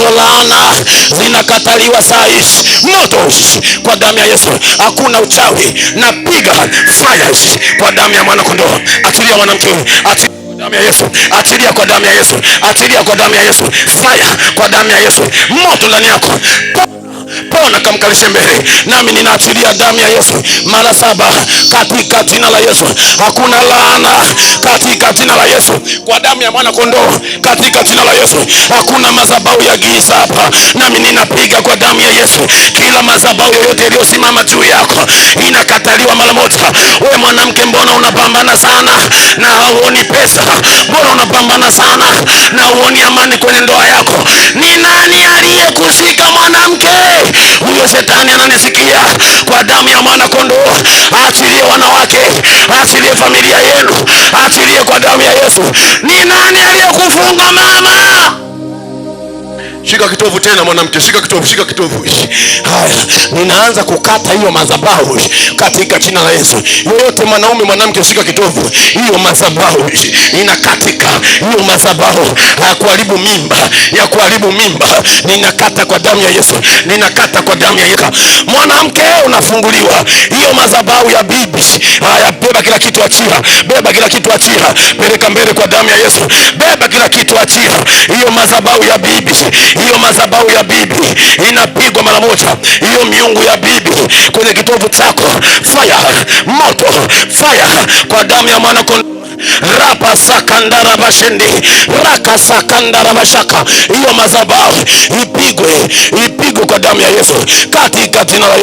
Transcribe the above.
Hizo laana zinakataliwa saa hizi, moto kwa damu ya Yesu. Hakuna uchawi, napiga fire kwa damu ya mwana kondoo. Achilia mwanamke, achilia kwa damu ya Yesu, achilia kwa damu ya Yesu, achilia kwa damu ya Yesu, fire kwa damu ya Yesu, moto ndani yako. Pona kamkalishe mbele, nami ninaachilia damu ya Yesu mara 7 katika jina la Yesu. Hakuna laana katika jina la Yesu, kwa damu ya mwana kondoo katika jina la Yesu. Hakuna madhabahu ya giza hapa, nami ninapiga kwa damu ya Yesu. Kila madhabahu yoyote iliyosimama juu yako inakataliwa mara moja. Wewe mwanamke, mbona unapambana sana na huoni pesa? Mbona unapambana sana na huoni amani kwenye ndoa yako? Ni nani aliyekushika mwanamke? Huyo shetani ananisikia. Kwa damu ya mwana kondoo, achilie wanawake, achilie familia yenu, achilie kwa damu ya Yesu. Ni nani aliyekufunga mama? Shika kitovu tena mwanamke, shika kitovu, shika kitovu. Haya, ninaanza kukata hiyo madhabahu katika jina la Yesu. Yoyote mwanaume, mwanamke, shika kitovu. Hiyo madhabahu inakatika, hiyo madhabahu ya kuharibu mimba, ya kuharibu mimba, ninakata kwa damu ya Yesu, ninakata kwa damu ya Yesu. Mwanamke unafunguliwa, hiyo madhabahu ya bibi. Haya, beba kila kitu, achia, beba kila kitu, achia, peleka mbele kwa damu ya Yesu, beba kila kitu, achia. Hiyo madhabahu ya bibi, hiyo madhabahu ya bibi inapigwa mara moja. Hiyo miungu ya bibi kwenye kitovu chako, fire, moto, fire kwa damu ya mwana kondoo. Rapa sakandara bashendi, raka sakandara bashaka. Hiyo madhabahu ipigwe, ipigwe kwa damu ya Yesu katika jina la Yesu.